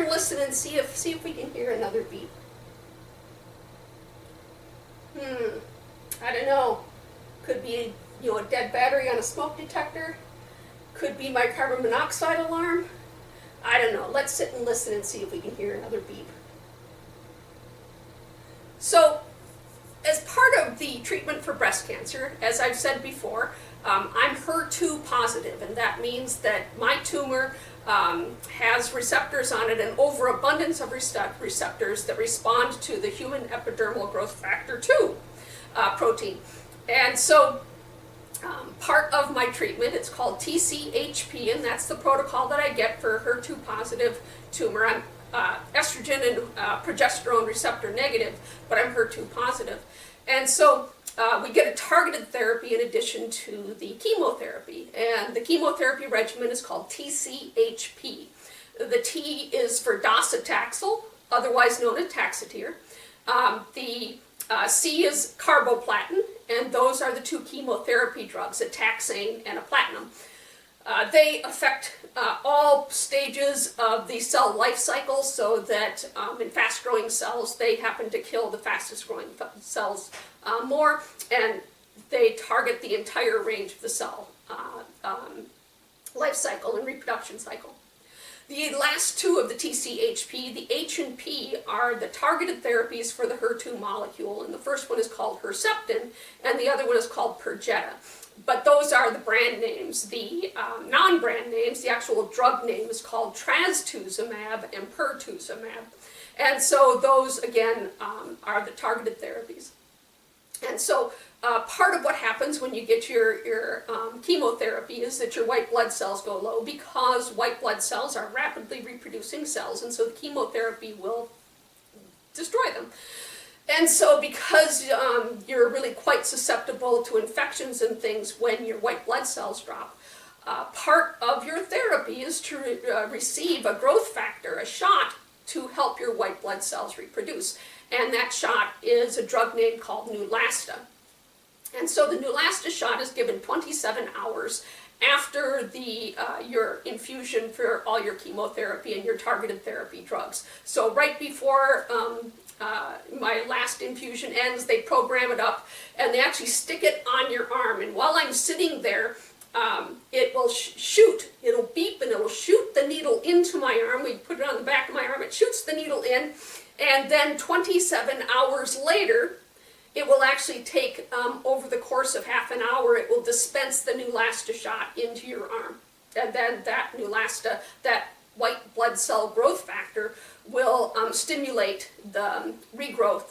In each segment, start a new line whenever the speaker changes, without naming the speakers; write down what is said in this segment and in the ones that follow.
listen and see if we can hear another beep. I don't know. Could be, a dead battery on a smoke detector. Could be my carbon monoxide alarm. I don't know. Let's sit and listen and see if we can hear another beep. So, as part of the treatment for breast cancer, as I've said before, I'm HER2 positive, and that means that my tumor has receptors on it, an overabundance of receptors that respond to the human epidermal growth factor 2 protein. And so part of my treatment, it's called TCHP, and that's the protocol that I get for HER2 positive tumor. I'm estrogen and progesterone receptor negative, but I'm HER2 positive. And so we get a targeted therapy in addition to the chemotherapy, and the chemotherapy regimen is called TCHP. The T is for docetaxel, otherwise known as Taxotere. The C is carboplatin, and those are the two chemotherapy drugs, a taxane and a platinum. They affect all stages of the cell life cycle, so that in fast-growing cells, they happen to kill the fastest-growing cells more, and they target the entire range of the cell life cycle and reproduction cycle. The last two of the TCHP, the H and P, are the targeted therapies for the HER2 molecule, and the first one is called Herceptin, and the other one is called Perjeta. But those are the brand names. The non-brand names, the actual drug name is called trastuzumab and pertuzumab. And so those, again, are the targeted therapies. And so part of what happens when you get your chemotherapy is that your white blood cells go low, because white blood cells are rapidly reproducing cells, and so the chemotherapy will destroy them. And so because you're really quite susceptible to infections and things when your white blood cells drop, part of your therapy is to receive a growth factor, a shot, to help your white blood cells reproduce. And that shot is a drug name called Neulasta. And so the Neulasta shot is given 27 hours after your infusion for all your chemotherapy and your targeted therapy drugs. So right before my last infusion ends, they program it up, and they actually stick it on your arm. And while I'm sitting there, it will shoot. It'll beep, and it'll shoot the needle into my arm. We put it on the back of my arm. It shoots the needle in, and then 27 hours later, it will actually take, over the course of half an hour, it will dispense the Neulasta shot into your arm. And then that Neulasta, that white blood cell growth factor, will stimulate the regrowth,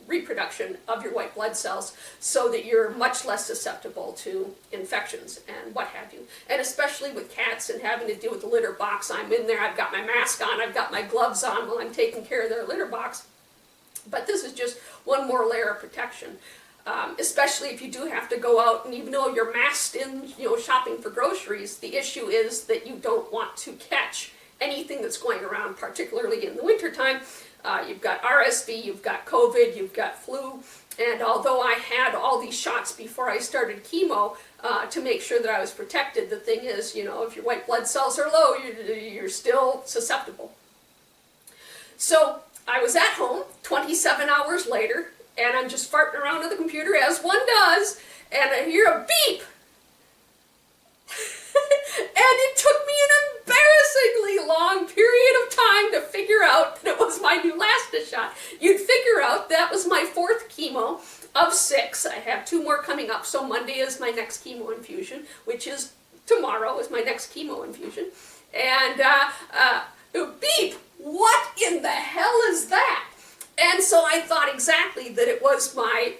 reproduction of your white blood cells, so that you're much less susceptible to infections and what have you. And especially with cats and having to deal with the litter box, I'm in there, I've got my mask on, I've got my gloves on while I'm taking care of their litter box. But this is just one more layer of protection, especially if you do have to go out, and even though you're masked in, shopping for groceries, the issue is that you don't want to catch anything that's going around, particularly in the wintertime. You've got RSV, you've got COVID, you've got flu, and although I had all these shots before I started chemo to make sure that I was protected, the thing is, if your white blood cells are low, you're still susceptible. So I was at home 27 hours later, and I'm just farting around on the computer, as one does, and I hear a beep. And it took me an embarrassingly long period of time to figure out that it was my Neulasta shot. You'd figure out that was my 4th chemo of 6. I have 2 more coming up, so Monday is my next chemo infusion, which is tomorrow is my next chemo infusion. And beep! What in the hell is that? And so I thought exactly that it was my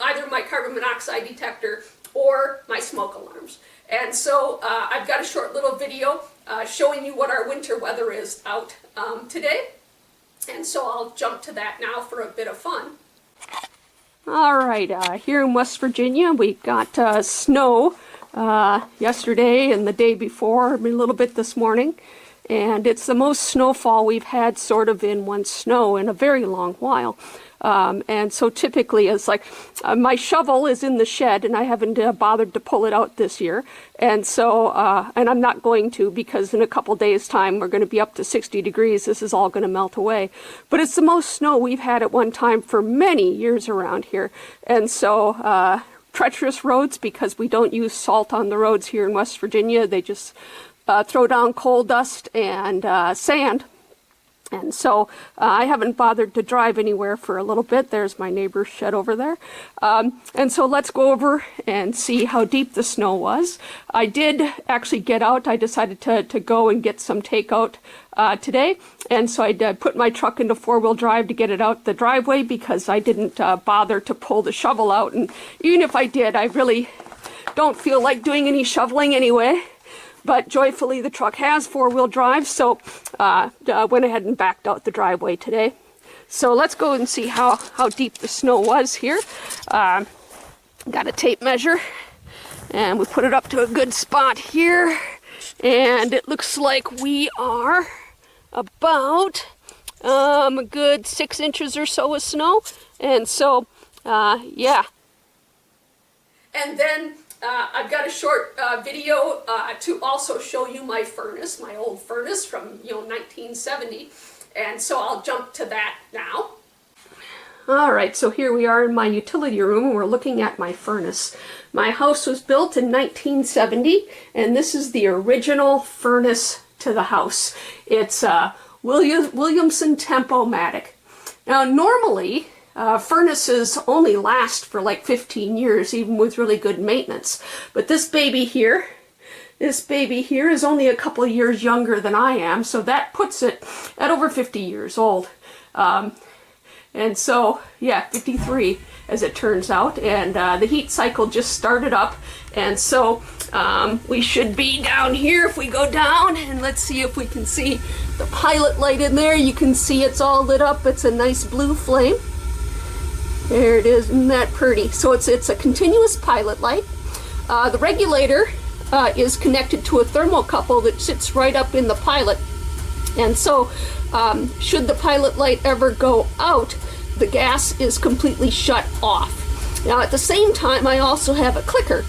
either my carbon monoxide detector or my smoke alarms. And so I've got a short little video showing you what our winter weather is out today. And so I'll jump to that now for a bit of fun. All right, here in West Virginia, we got snow yesterday and the day before, a little bit this morning. And it's the most snowfall we've had sort of in one snow in a very long while. And so typically it's like my shovel is in the shed and I haven't bothered to pull it out this year. And so, and I'm not going to, because in a couple days time we're going to be up to 60 degrees. This is all going to melt away. But it's the most snow we've had at one time for many years around here. And so treacherous roads, because we don't use salt on the roads here in West Virginia. They just throw down coal dust and sand. And so I haven't bothered to drive anywhere for a little bit. There's my neighbor's shed over there. And so let's go over and see how deep the snow was. I did actually get out. I decided to go and get some takeout today. And so I put my truck into four-wheel drive to get it out the driveway, because I didn't bother to pull the shovel out. And even if I did, I really don't feel like doing any shoveling anyway. But joyfully, the truck has four-wheel drive, so went ahead and backed out the driveway today. So let's go and see how deep the snow was here. Got a tape measure, and we put it up to a good spot here. And it looks like we are about a good 6 inches or so of snow. And so, yeah. And then I've got a short video to also show you my furnace, my old furnace from 1970, and so I'll jump to that now. All right, so here we are in my utility room, and we're looking at my furnace. My house was built in 1970, and this is the original furnace to the house. It's Williamson Tempo-Matic. Now, normally, furnaces only last for like 15 years, even with really good maintenance. But this baby here is only a couple of years younger than I am, so that puts it at over 50 years old. And so, yeah, 53 as it turns out, and the heat cycle just started up, and so we should be down here. If we go down, and let's see if we can see the pilot light in there. You can see it's all lit up. It's a nice blue flame. There it is. Isn't that pretty? So it's a continuous pilot light. The regulator is connected to a thermocouple that sits right up in the pilot. And so should the pilot light ever go out, the gas is completely shut off. Now at the same time, I also have a clicker.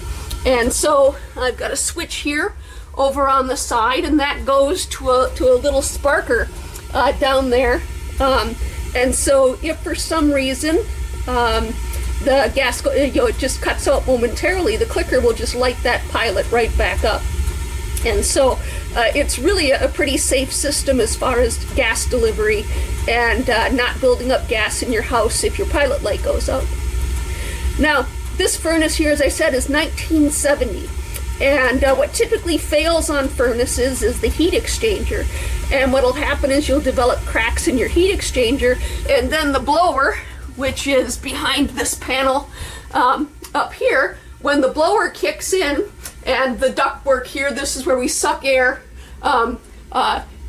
And so I've got a switch here over on the side, and that goes to a little sparker down there. And so if for some reason the gas it just cuts out momentarily, the clicker will just light that pilot right back up. And so it's really a pretty safe system as far as gas delivery, and not building up gas in your house if your pilot light goes out. Now this furnace here, as I said, is 1970. And what typically fails on furnaces is the heat exchanger. And what'll happen is you'll develop cracks in your heat exchanger, and then the blower, which is behind this panel up here, when the blower kicks in and the ductwork here, this is where we suck air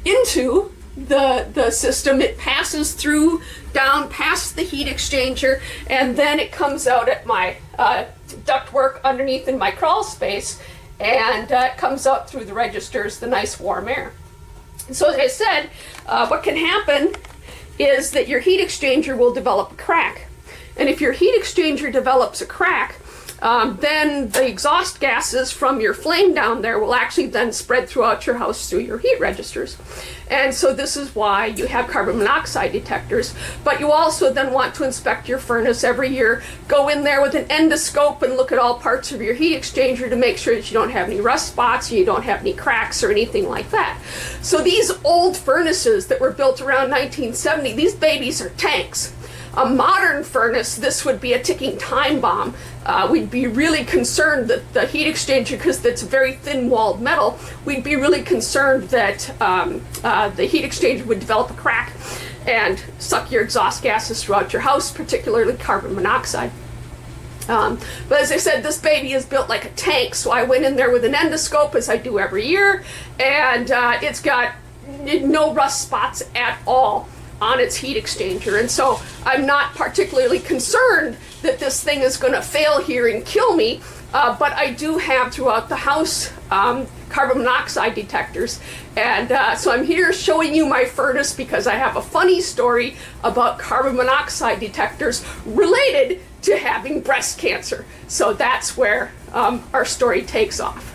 into the system. It passes through down past the heat exchanger, and then it comes out at my ductwork underneath in my crawl space, and it comes out through the registers, the nice warm air. And so as I said, what can happen is that your heat exchanger will develop a crack. And if your heat exchanger develops a crack, then the exhaust gases from your flame down there will actually then spread throughout your house through your heat registers. And so this is why you have carbon monoxide detectors. But you also then want to inspect your furnace every year. Go in there with an endoscope and look at all parts of your heat exchanger to make sure that you don't have any rust spots, or you don't have any cracks or anything like that. So these old furnaces that were built around 1970, these babies are tanks. A modern furnace, this would be a ticking time bomb. We'd be really concerned that the heat exchanger, because it's very thin-walled metal, we'd be really concerned that the heat exchanger would develop a crack and suck your exhaust gases throughout your house, particularly carbon monoxide. But as I said, this baby is built like a tank, so I went in there with an endoscope, as I do every year, and it's got no rust spots at all on its heat exchanger. And so I'm not particularly concerned that this thing is going to fail here and kill me, but I do have throughout the house carbon monoxide detectors. And so I'm here showing you my furnace because I have a funny story about carbon monoxide detectors related to having breast cancer. So that's where our story takes off.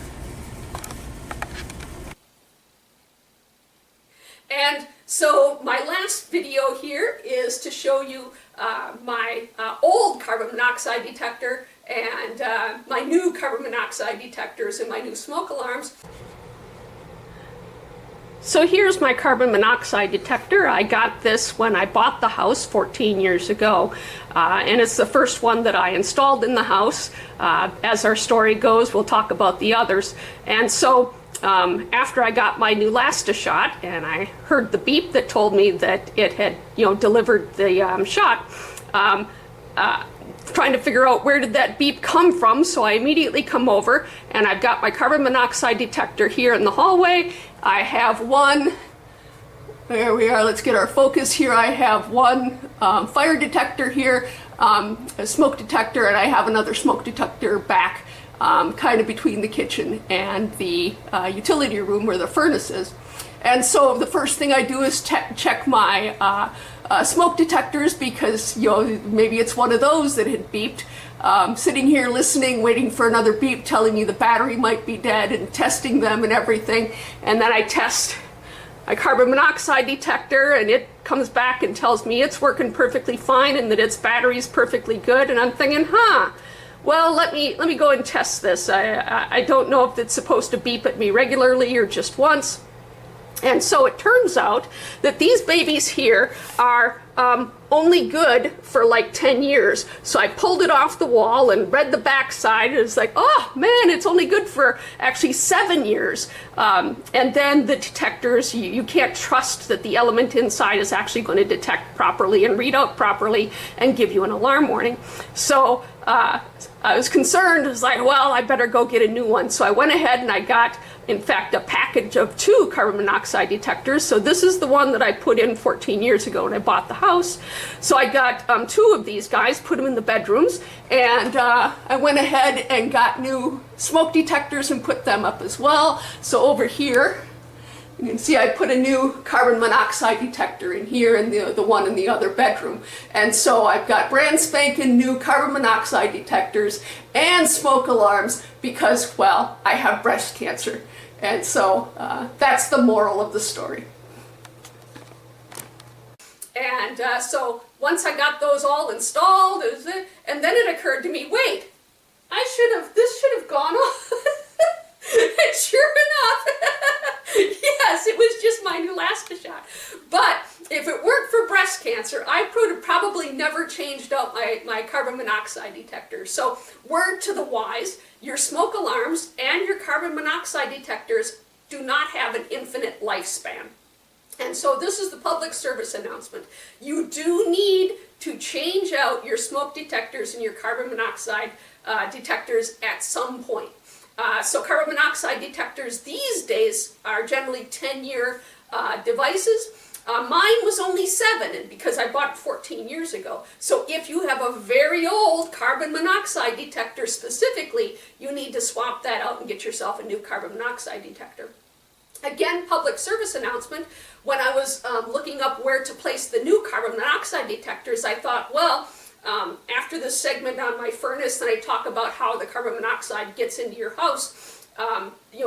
And so my last video here is to show you my old carbon monoxide detector and my new carbon monoxide detectors and my new smoke alarms. So here's my carbon monoxide detector. I got this when I bought the house 14 years ago, and it's the first one that I installed in the house. As our story goes, we'll talk about the others. And so after I got my Neulasta shot and I heard the beep that told me that it had, delivered the shot, trying to figure out where did that beep come from, so I immediately come over and I've got my carbon monoxide detector here in the hallway. I have one, there we are, let's get our focus here. I have one fire detector here, a smoke detector, and I have another smoke detector back kind of between the kitchen and the utility room where the furnace is. And so the first thing I do is check my smoke detectors because, maybe it's one of those that had beeped. Sitting here listening, waiting for another beep telling me the battery might be dead and testing them and everything. And then I test my carbon monoxide detector and it comes back and tells me it's working perfectly fine and that its battery's perfectly good. And I'm thinking, well, let me go and test this. I don't know if it's supposed to beep at me regularly or just once. And so it turns out that these babies here are only good for like 10 years. So I pulled it off the wall and read the back side, and it's like, oh man, it's only good for actually 7 years. And then the detectors, you can't trust that the element inside is actually going to detect properly and read out properly and give you an alarm warning. So I was concerned. I was like, well, I better go get a new one. So I went ahead and I got, in fact, a package of 2 carbon monoxide detectors. So this is the one that I put in 14 years ago when I bought the house. So I got 2 of these guys, put them in the bedrooms, and I went ahead and got new smoke detectors and put them up as well. So over here, you can see I put a new carbon monoxide detector in here and the one in the other bedroom. And so I've got brand spanking new carbon monoxide detectors and smoke alarms because, well, I have breast cancer. And so that's the moral of the story. And so once I got those all installed, and then it occurred to me, wait, this should have gone off. And sure enough, yes, it was just my Neulasta shot. But if it weren't for breast cancer, I would have probably never changed out my carbon monoxide detector. So word to the wise, your smoke alarms and your carbon monoxide detectors do not have an infinite lifespan. And so this is the public service announcement. You do need to change out your smoke detectors and your carbon monoxide detectors at some point. So carbon monoxide detectors these days are generally 10-year devices. Mine was only 7, and because I bought it 14 years ago. So if you have a very old carbon monoxide detector specifically, you need to swap that out and get yourself a new carbon monoxide detector. Again, public service announcement, when I was looking up where to place the new carbon monoxide detectors, I thought, well, after this segment on my furnace, and I talk about how the carbon monoxide gets into your house,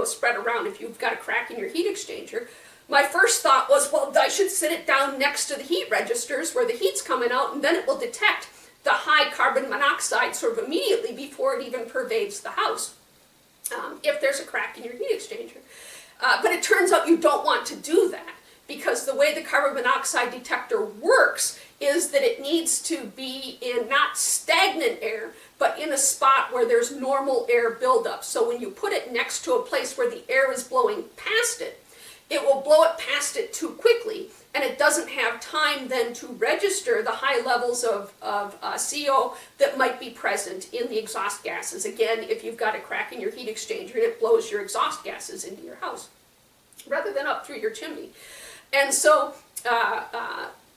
spread around if you've got a crack in your heat exchanger. My first thought was, well, I should sit it down next to the heat registers where the heat's coming out, and then it will detect the high carbon monoxide sort of immediately before it even pervades the house, if there's a crack in your heat exchanger. But it turns out you don't want to do that, because the way the carbon monoxide detector works is that it needs to be in not stagnant air, but in a spot where there's normal air buildup. So when you put it next to a place where the air is blowing past it, it will blow it past it too quickly, and it doesn't have time then to register the high levels of CO that might be present in the exhaust gases. Again, if you've got a crack in your heat exchanger and it blows your exhaust gases into your house, rather than up through your chimney. And so,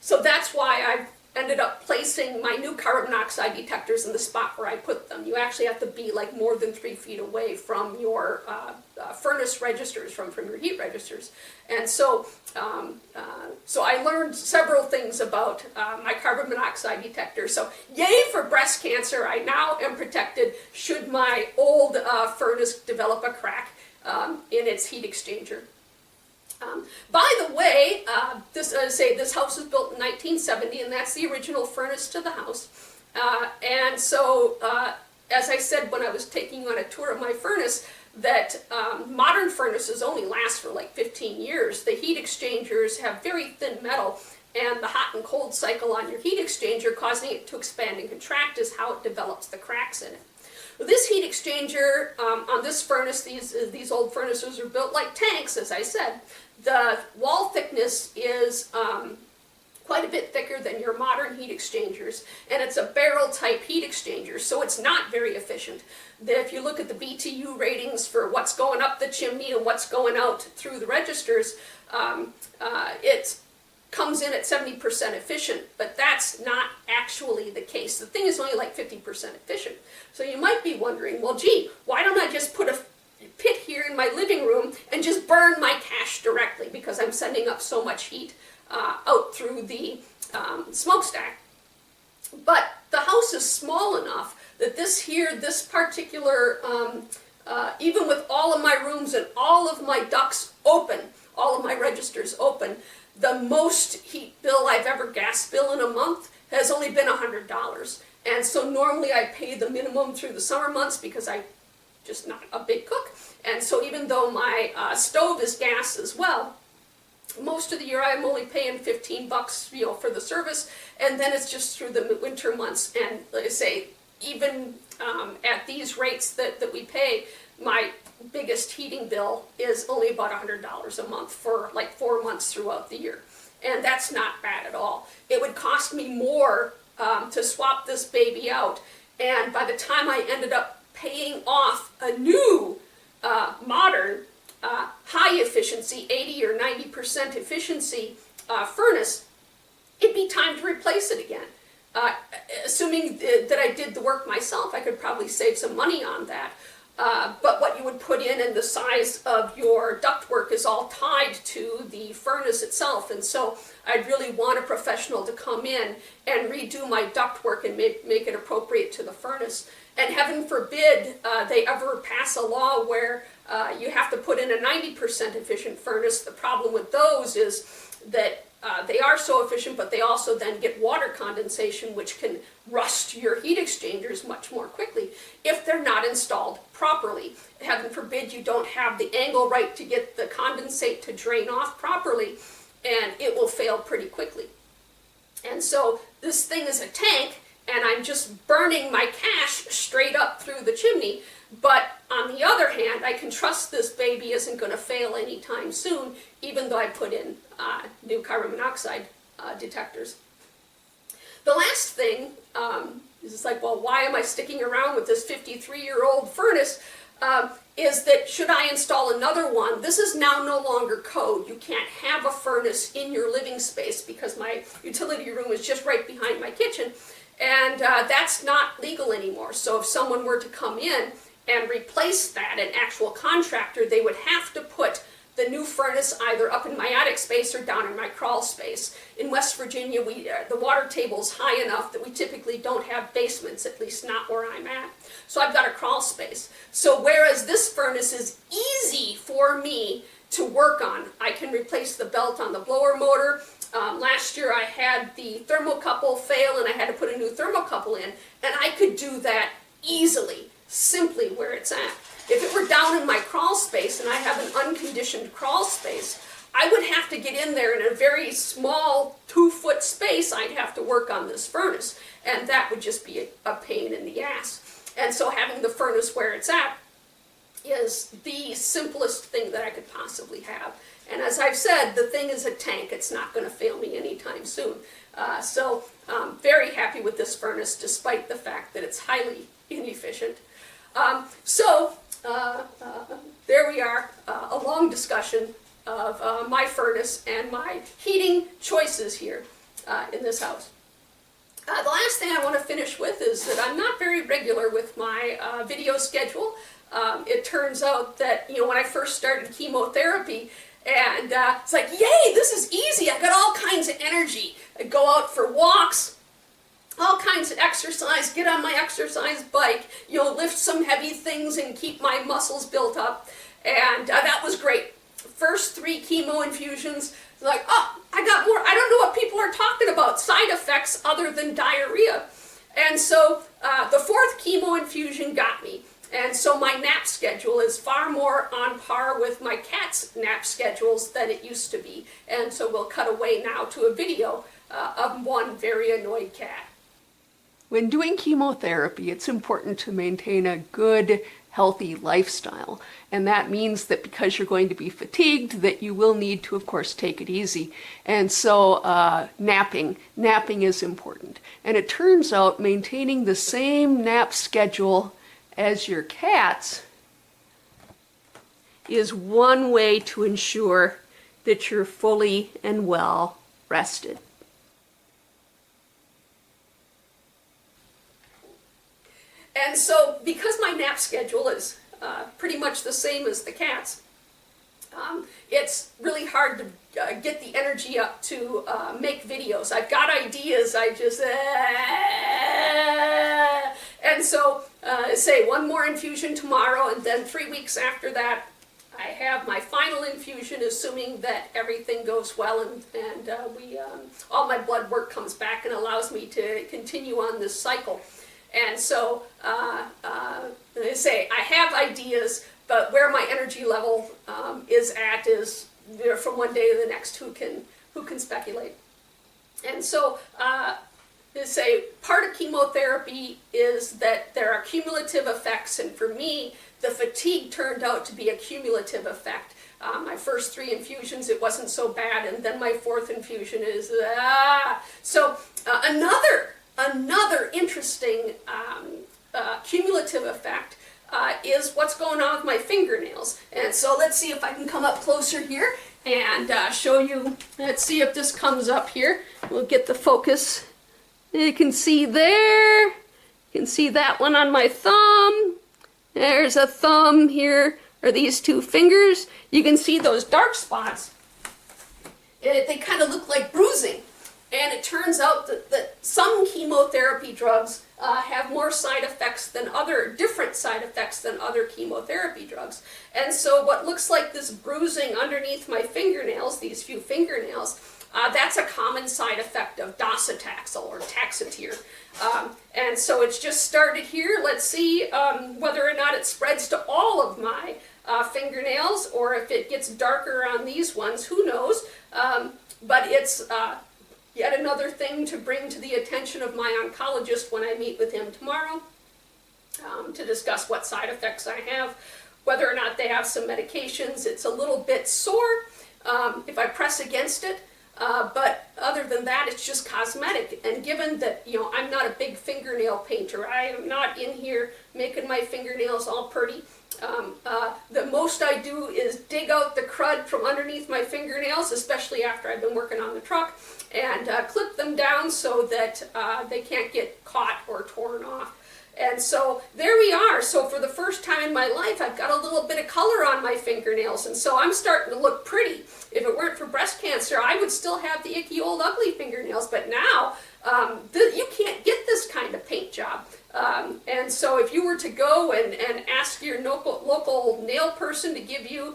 so that's why I've ended up placing my new carbon monoxide detectors in the spot where I put them. You actually have to be like more than 3 feet away from your furnace registers, from your heat registers. And so, so I learned several things about my carbon monoxide detector. So yay for breast cancer, I now am protected should my old furnace develop a crack in its heat exchanger. By the way, this house was built in 1970, and that's the original furnace to the house. And so, as I said when I was taking you on a tour of my furnace, that modern furnaces only last for like 15 years. The heat exchangers have very thin metal, and the hot and cold cycle on your heat exchanger, causing it to expand and contract, is how it develops the cracks in it. This heat exchanger on this furnace, these old furnaces are built like tanks, as I said. The wall thickness is quite a bit thicker than your modern heat exchangers, and it's a barrel type heat exchanger, so it's not very efficient. If you look at the BTU ratings for what's going up the chimney and what's going out through the registers, it comes in at 70% efficient, but that's not actually the case. The thing is only like 50% efficient. So you might be wondering, well, gee, why don't I just put a pit here in my living room and just burn my cash directly, because I'm sending up so much heat out through the smokestack. But the house is small enough that this particular, even with all of my rooms and all of my ducts open, all of my registers open, the most heat bill I've ever gas bill in a month has only been $100. And so normally I pay the minimum through the summer months because I'm just not a big cook. And so even though my stove is gas as well, most of the year I'm only paying $15, for the service, and then it's just through the winter months. And like I say, even at these rates that we pay, my biggest heating bill is only about $100 a month for like 4 months throughout the year. And that's not bad at all. It would cost me more to swap this baby out, and by the time I ended up paying off a new modern high efficiency, 80 or 90% efficiency furnace, it'd be time to replace it again. Assuming that I did the work myself, I could probably save some money on that. But what you would put in and the size of your ductwork is all tied to the furnace itself, and so I'd really want a professional to come in and redo my ductwork and make it appropriate to the furnace. And heaven forbid they ever pass a law where you have to put in a 90% efficient furnace. The problem with those is that they are so efficient, but they also then get water condensation, which can rust your heat exchangers much more quickly if they're not installed properly. Heaven forbid you don't have the angle right to get the condensate to drain off properly, and it will fail pretty quickly. And so this thing is a tank, and I'm just burning my cash straight up through the chimney. But on the other hand, I can trust this baby isn't going to fail anytime soon, even though I put in new carbon monoxide detectors. The last thing is it's like, well, why am I sticking around with this 53-year-old furnace? Is that should I install another one? This is now no longer code. You can't have a furnace in your living space because my utility room is just right behind my kitchen, and that's not legal anymore. So if someone were to come in and replace that, an actual contractor, they would have to put the new furnace either up in my attic space or down in my crawl space. In West Virginia, the water table's high enough that we typically don't have basements, at least not where I'm at. So I've got a crawl space. So whereas this furnace is easy for me to work on, I can replace the belt on the blower motor. Last year I had the thermocouple fail and I had to put a new thermocouple in, and I could do that easily, simply where it's at. If it were down in my crawl space and I have an unconditioned crawl space, I would have to get in there in a very small 2-foot space. I'd have to work on this furnace, and that would just be a pain in the ass. And so having the furnace where it's at is the simplest thing that I could possibly have. And as I've said, the thing is a tank. It's not going to fail me anytime soon. So I'm very happy with this furnace, despite the fact that it's highly inefficient. There we are, a long discussion of my furnace and my heating choices here in this house. The last thing I want to finish with is that I'm not very regular with my video schedule. It turns out that, when I first started chemotherapy, and it's like, yay, this is easy. I got all kinds of energy. I go out for walks, all kinds of exercise, get on my exercise bike, lift some heavy things and keep my muscles built up. And that was great. First 3 chemo infusions, like, oh, I got more. I don't know what people are talking about, side effects other than diarrhea. And so the 4th chemo infusion got me. And so my nap schedule is far more on par with my cat's nap schedules than it used to be. And so we'll cut away now to a video of one very annoyed cat. When doing chemotherapy, it's important to maintain a good, healthy lifestyle. And that means that because you're going to be fatigued, that you will need to, of course, take it easy. And so napping is important. And it turns out maintaining the same nap schedule as your cats is one way to ensure that you're fully and well rested. And so, because my nap schedule is pretty much the same as the cats, it's really hard to get the energy up to make videos. I've got ideas, I just... And so, say one more infusion tomorrow, and then 3 weeks after that, I have my final infusion, assuming that everything goes well and all my blood work comes back and allows me to continue on this cycle. And so, say I have ideas, but where my energy level is at is from one day to the next. Who can speculate? And so, say part of chemotherapy is that there are cumulative effects, and for me, the fatigue turned out to be a cumulative effect. My first 3 infusions, it wasn't so bad, and then my 4th infusion is so another interesting cumulative effect is what's going on with my fingernails. And so let's see if I can come up closer here and show you. Let's see if this comes up here. We'll get the focus. You can see there. You can see that one on my thumb. There's a thumb here, or these 2 fingers. You can see those dark spots. They kind of look like bruising. And it turns out that some chemotherapy drugs have more side effects than different side effects than other chemotherapy drugs. And so what looks like this bruising underneath my fingernails, these few fingernails, that's a common side effect of docetaxel or Taxotere. And so it's just started here. Let's see whether or not it spreads to all of my fingernails, or if it gets darker on these ones, who knows. But it's yet another thing to bring to the attention of my oncologist when I meet with him tomorrow, to discuss what side effects I have, whether or not they have some medications. It's a little bit sore if I press against it, but other than that, it's just cosmetic. And given that, I'm not a big fingernail painter, I am not in here making my fingernails all pretty. The most I do is dig out the crud from underneath my fingernails, especially after I've been working on the truck, and clip them down so that they can't get caught or torn off. And so there we are. So for the first time in my life, I've got a little bit of color on my fingernails, and so I'm starting to look pretty. If it weren't for breast cancer, I would still have the icky old ugly fingernails, but now you can't get this kind of paint job. And so if you were to go and ask your local nail person to give you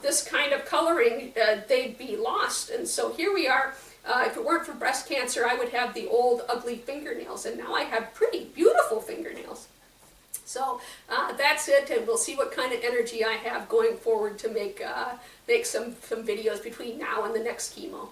this kind of coloring, they'd be lost. And so here we are. If it weren't for breast cancer, I would have the old ugly fingernails, and now I have pretty beautiful fingernails. So that's it, and we'll see what kind of energy I have going forward to make some videos between now and the next chemo.